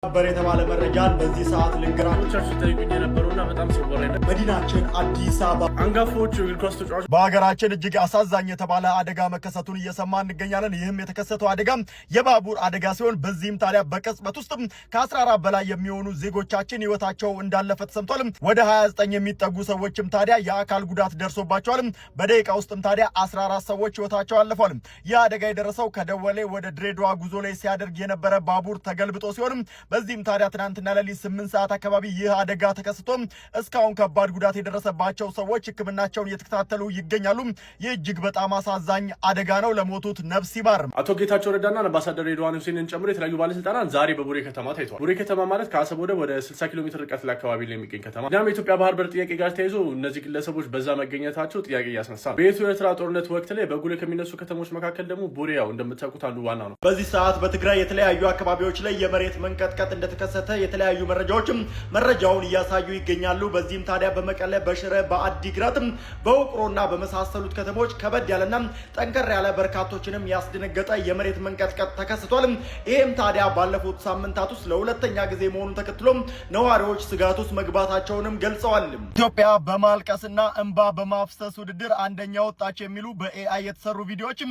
በሬተባለ መረጃን በዚህ ሰዓት ልንገራችሁ ተጠይቁኝ የነበረውና በጣም ሲወራኝ መዲናችን አዲስ አበባ አንጋፋዎቹ እግር ኳስ ተጫዋቾች በሀገራችን እጅግ አሳዛኝ የተባለ አደጋ መከሰቱን እየሰማን እንገኛለን። ይህም የተከሰተው አደጋ የባቡር አደጋ ሲሆን በዚህም ታዲያ በቅጽበት ውስጥ ከ14 በላይ የሚሆኑ ዜጎቻችን ህይወታቸው እንዳለፈ ተሰምቷል። ወደ 29 የሚጠጉ ሰዎችም ታዲያ የአካል ጉዳት ደርሶባቸዋል። በደቂቃ ውስጥም ታዲያ 14 ሰዎች ህይወታቸው አልፏል። ይህ አደጋ የደረሰው ከደወሌ ወደ ድሬዳዋ ጉዞ ላይ ሲያደርግ የነበረ ባቡር ተገልብጦ ሲሆን በዚህም ታዲያ ትናንትና ሌሊት 8 ሰዓት አካባቢ ይህ አደጋ ተከስቶ እስካሁን ከባድ ጉዳት የደረሰባቸው ሰዎች ህክምናቸውን እየተከታተሉ ይገኛሉ። ይህ እጅግ በጣም አሳዛኝ አደጋ ነው። ለሞቱት ነፍስ ይማር። አቶ ጌታቸው ረዳና አምባሳደር ሬድዋን ሁሴንን ጨምሮ የተለያዩ ባለስልጣናት ዛሬ በቡሬ ከተማ ታይተዋል። ቡሬ ከተማ ማለት ከአሰብ ወደ 60 ኪሎ ሜትር ርቀት ላይ አካባቢ ላይ የሚገኝ ከተማ እናም የኢትዮጵያ ባህር በር ጥያቄ ጋር ተያይዞ እነዚህ ግለሰቦች በዛ መገኘታቸው ጥያቄ እያስነሳ ነው። በኢትዮ ኤርትራ ጦርነት ወቅት ላይ በጉሌ ከሚነሱ ከተሞች መካከል ደግሞ ቡሬ ያው እንደምታውቁት አንዱ ዋና ነው። በዚህ ሰዓት በትግራይ የተለያዩ አካባቢዎች ላይ የመሬት መንቀጥቀጥ እንደተከሰተ የተለያዩ መረጃውን እያሳዩ ይገኛሉ። በዚህም ታዲያ በመቀለ፣ በሽረ፣ በአዲግራት፣ በውቅሮና በመሳሰሉት ከተሞች ከበድ ያለና ጠንከር ያለ በርካቶችንም ያስደነገጠ የመሬት መንቀጥቀጥ ተከስቷል። ይህም ታዲያ ባለፉት ሳምንታት ውስጥ ለሁለተኛ ጊዜ መሆኑን ተከትሎ ነዋሪዎች ስጋት ውስጥ መግባታቸውንም ገልጸዋል። ኢትዮጵያ በማልቀስና እንባ በማፍሰስ ውድድር አንደኛ ወጣች የሚሉ በኤአይ የተሰሩ ቪዲዮዎች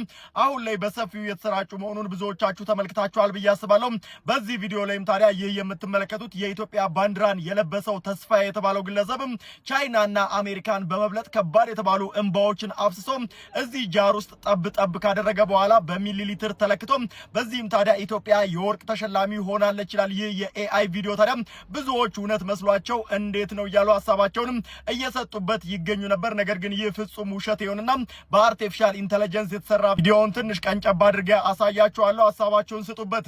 አሁን ላይ በሰፊው የተሰራጩ መሆኑን ብዙዎቻችሁ ተመልክታችኋል ብዬ አስባለሁ። በዚህ ቪዲዮ ላይም ታዲያ ይህ የምትመለከቱት የኢትዮጵያ ባንዲራን የለበሰው ተስፋ የተባለው ግለሰብ ቻይናና አሜሪካን በመብለጥ ከባድ የተባሉ እንባዎችን አፍስሶ እዚህ ጃር ውስጥ ጠብ ካደረገ በኋላ በሚሊ ሊትር ተለክቶ በዚህም ታዲያ ኢትዮጵያ የወርቅ ተሸላሚ ሆናለች ይላል። ይህ የኤአይ ቪዲዮ ታዲያ ብዙዎች እውነት መስሏቸው እንዴት ነው እያሉ ሀሳባቸውንም እየሰጡበት ይገኙ ነበር። ነገር ግን ይህ ፍጹም ውሸት ይሆንና በአርቲፊሻል ኢንተለጀንስ የተሰራ ቪዲዮውን ትንሽ ቀንጨባ አድርጌ አሳያችኋለሁ። ሀሳባቸውን ስጡበት።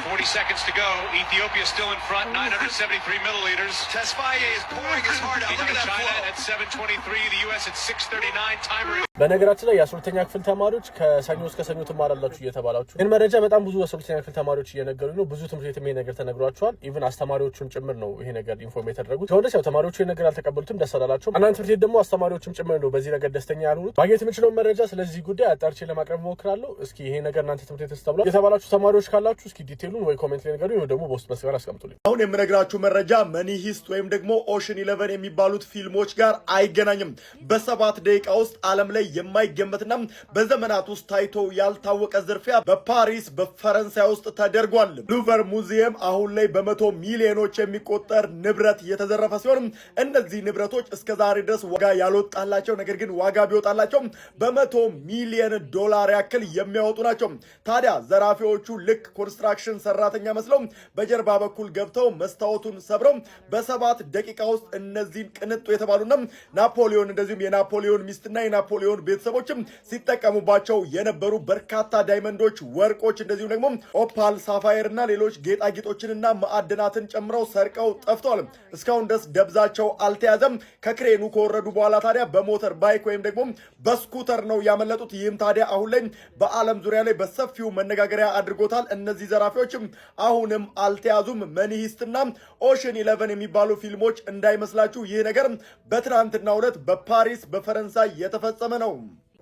40 seconds to go. Ethiopia still in front, 973 milliliters. Tesfaye is pouring his heart out. Look at that China at 723, the US at 639. Timer. በነገራችን ላይ የ12ኛ ክፍል ተማሪዎች ከሰኞ እስከ ሰኞ ትማራላችሁ እየተባላችሁ ይህን መረጃ በጣም ብዙ 12ኛ ክፍል ተማሪዎች እየነገሩ ነው። ብዙ ትምህርት ቤትም ይሄ ነገር ተነግሯቸዋል። ኢቭን አስተማሪዎቹም ጭምር ነው ይሄ ነገር ኢንፎርም የተደረጉት። ከወንደስ ያው ተማሪዎቹ ይሄ ነገር አልተቀበሉትም፣ ደስ አላላቸውም። አንዳንድ ትምህርት ቤት ደግሞ አስተማሪዎችም ጭምር ነው በዚህ ነገር ደስተኛ ያልሆኑት። ማግኘት የምችለውን መረጃ ስለዚህ ጉዳይ አጣርቼ ለማቅረብ እሞክራለሁ። እስኪ ይሄ ነገር እናንተ ትምህርት ቤት ተስተብሏል የተባላችሁ ተማሪዎች ካላችሁ እስኪ ዲቴሉን ወይ ኮሜንት ላይ ነገሩኝ ወይ ደግሞ በውስጥ መስመር አስቀምጡልኝ። አሁን የምነግራችሁ መረጃ መኒ ሂስት ወይም ደግሞ ኦሽን 11 የሚባሉት ፊልሞች ጋር አይገናኝም። በ7 ደቂቃ ውስጥ ዓለም ላይ የማይገመትና በዘመናት ውስጥ ታይቶ ያልታወቀ ዝርፊያ በፓሪስ በፈረንሳይ ውስጥ ተደርጓል። ሉቨር ሙዚየም አሁን ላይ በ100 ሚሊዮኖች የሚቆጠር ንብረት የተዘረፈ ሲሆን እነዚህ ንብረቶች እስከዛሬ ድረስ ዋጋ ያልወጣላቸው ነገር ግን ዋጋ ቢወጣላቸው በ100 ሚሊዮን ዶላር ያክል የሚያወጡ ናቸው። ታዲያ ዘራፊዎቹ ልክ ኮንስትራክሽን ሰራተኛ መስለው በጀርባ በኩል ገብተው መስታወቱን ሰብረው በ7 ደቂቃ ውስጥ እነዚህን ቅንጡ የተባሉና ናፖሊዮን እንደዚሁም የናፖሊዮን ሚስትና የናፖሊዮን ቤተሰቦችም ሲጠቀሙባቸው የነበሩ በርካታ ዳይመንዶች፣ ወርቆች እንደዚሁም ደግሞ ኦፓል፣ ሳፋየር እና ሌሎች ጌጣጌጦችንና ማዕድናትን ጨምረው ሰርቀው ጠፍተዋል። እስካሁን ድረስ ደብዛቸው አልተያዘም። ከክሬኑ ከወረዱ በኋላ ታዲያ በሞተር ባይክ ወይም ደግሞ በስኩተር ነው ያመለጡት። ይህም ታዲያ አሁን ላይ በዓለም ዙሪያ ላይ በሰፊው መነጋገሪያ አድርጎታል። እነዚህ ዘራፊዎችም አሁንም አልተያዙም። መኒ ሂስትና ኦሽን 11 የሚባሉ ፊልሞች እንዳይመስላችሁ ይህ ነገር በትናንትናው ዕለት በፓሪስ በፈረንሳይ የተፈጸመ ነው።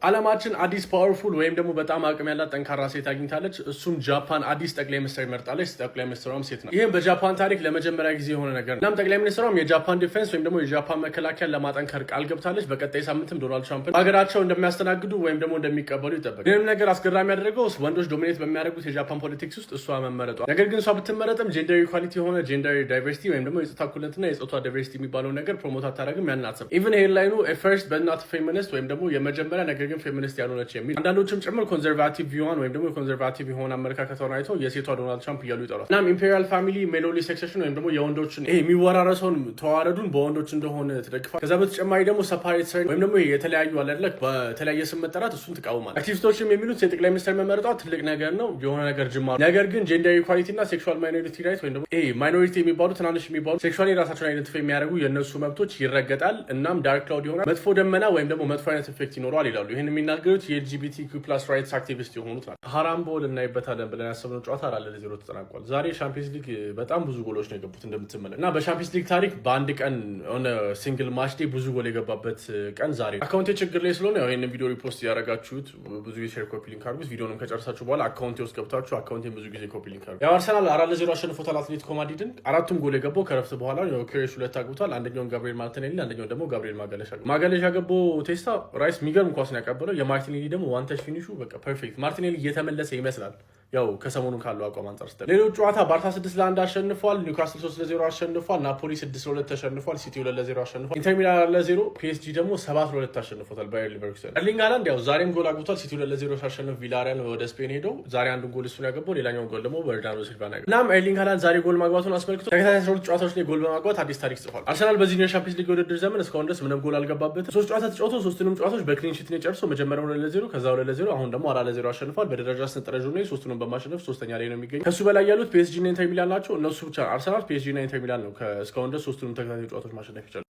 ዓለማችን አዲስ ፓወርፉል ወይም ደግሞ በጣም አቅም ያላት ጠንካራ ሴት አግኝታለች። እሱም ጃፓን አዲስ ጠቅላይ ሚኒስትር መርጣለች። ጠቅላይ ሚኒስትሯም ሴት ነው። ይህም በጃፓን ታሪክ ለመጀመሪያ ጊዜ የሆነ ነገር ነው። እናም ጠቅላይ ሚኒስትሯም የጃፓን ዲፌንስ ወይም ደግሞ የጃፓን መከላከያን ለማጠንከር ቃል ገብታለች። በቀጣይ ሳምንትም ዶናልድ ትራምፕን ሀገራቸው እንደሚያስተናግዱ ወይም ደግሞ እንደሚቀበሉ ይጠበቃል። ይህንም ነገር አስገራሚ ያደረገው ወንዶች ዶሚኔት በሚያደርጉት የጃፓን ፖለቲክስ ውስጥ እሷ መመረጧ። ነገር ግን እሷ ብትመረጥም ጀንደር ኢኳሊቲ የሆነ ጀንደር ዳይቨርሲቲ ወይም ደግሞ የፆታ እኩልነትና የፆታ ዳይቨርሲቲ የሚባለው ነገር ፕሮሞት አታደርግም። ያንን አትሰብም። ኢቨን ሄድላይኑ ፈርስት በእናት ፌሚኒስት ወይም ደግሞ የመጀመሪያ ነገር ግን ፌሚኒስት ያልሆነች የሚል አንዳንዶችም ጭምር ኮንዘርቫቲቭ ቪዋን ወይም ደግሞ ኮንዘርቫቲቭ የሆነ አመለካከቷን አይተው የሴቷ ዶናልድ ትራምፕ እያሉ ይጠሯል። እናም ኢምፔሪያል ፋሚሊ ሜሎሊ ሰክሴሽን ወይም ደግሞ የወንዶችን ይሄ የሚወራረሰውን ተዋረዱን በወንዶች እንደሆነ ትደግፋል። ከዛ በተጨማሪ ደግሞ ሰፓሬት ሰር ወይም ደግሞ የተለያዩ አለለክ በተለያየ ስም መጠራት እሱን ትቃወማል። አክቲቪስቶችም የሚሉት የጠቅላይ ሚኒስትር መመረጧ ትልቅ ነገር ነው፣ የሆነ ነገር ጅማ። ነገር ግን ጀንደር ኢኳሊቲ እና ሴክሹዋል ማይኖሪቲ ራይት ወይም ደግሞ ይሄ ማይኖሪቲ የሚባሉ ትናንሽ የሚባሉ ሴክሹዋሊ ራሳቸውን አይደንቲፋይ የሚያደርጉ የእነሱ መብቶች ይረገጣል። እናም ዳርክ ክላውድ ይሆናል፣ መጥፎ ደመና ወይም ደግሞ መጥፎ አይነት ኢፌክት ይኖረዋል ይላሉ። ይህን የሚናገሩት የLGBTQ+ ራይትስ አክቲቪስት የሆኑት ናቸው። ሀራም ቦል እናይበታለን ብለን ያሰብነው ጨዋታ 4-0 ተጠናቋል። ዛሬ ሻምፒየንስ ሊግ በጣም ብዙ ጎሎች ነው የገቡት እንደምትመለ እና በሻምፒየንስ ሊግ ታሪክ በአንድ ቀን ሆነ ሲንግል ማች ዴይ ብዙ ጎል የገባበት ቀን ዛሬ። አካውንቴ ችግር ላይ ስለሆነ ይህንን ቪዲዮ ሪፖስት ያደረጋችሁት ብዙ ሼር ኮፒ ሊንክ አድርጉት። ቪዲዮንም ከጨርሳችሁ በኋላ አካውንቴ ውስጥ ገብታችሁ አካውንቴን ብዙ ጊዜ ኮፒ ሊንክ አድርጉት። ያው አርሰናል 4-0 አሸንፎታል አትሌቲኮ ማድሪድን። አራቱም ጎል የገባው ከረፍት በኋላ ነው። ኬሬሽ 2 አግብቷል። አንደኛውን ጋብሪኤል ማርቲኔሊ፣ አንደኛው ደግሞ ጋብሪኤል ማጋሌሽ ያገባው ቴስታ ራይስ የሚገርም ኳስ ነው ያቀበለው። የማርቲኔሊ ደግሞ ዋን ተች ፊኒሹ በቃ ፐርፌክት። ማርቲኔሊ እየተመለሰ ይመስላል ያው ከሰሞኑ ካለው አቋም አንጻር ስተ ሌሎች ጨዋታ ባርሳ 6-1 አሸንፏል። ኒውካስል 3-0 አሸንፏል። ናፖሊ 6-2 ተሸንፏል። ሲቲ 2-0 አሸንፏል። ኢንተር ሚላን 4-0፣ ፒኤስጂ ደግሞ 7-2 አሸንፎታል ባየር ሊቨርኩሰን። ኤርሊንግ ሃላንድ ያው ዛሬም ጎል አግብቷል። ሲቲ 2-0 ሲያሸንፍ ቪላሪያል ወደ ስፔን ሄደው ዛሬ አንዱን ጎል እሱን ያገባው፣ ሌላኛውን ጎል ደግሞ በርናርዶ ሲልቫ ነው። እናም ኤርሊንግ ሃላንድ ዛሬ ጎል ማግባቱን አስመልክቶ ተከታታይ 12 ጨዋታዎች ላይ ጎል በማግባት አዲስ ታሪክ ጽፏል። አርሰናል በዚህኛው የሻምፒየንስ ሊግ ውድድር ዘመን እስካሁን ድረስ ምንም ጎል አልገባበትም። 3 ጨዋታ ተጫውቶ 3ቱንም ጨዋታዎች በክሊን ሺት ነው የጨርሰው። መጀመሪያው 2-0 ከዛ 2-0 አሁን ደግሞ 4-0 አሸንፏል። በደረጃ ሰንጠረዡ ላይ 3ቱንም በማሸነፍ 3ኛ ላይ ነው የሚገኘው። ከሱ በላይ ያሉት ፒኤስጂ እና ኢንተር ሚላን ናቸው። እነሱ ብቻ አርሰናል፣ ፒኤስጂ እና ኢንተር ሚላን ነው እስካሁን ድረስ 3ቱንም ተከታታይ ጨዋታዎች ማሸነፍ ይችላል።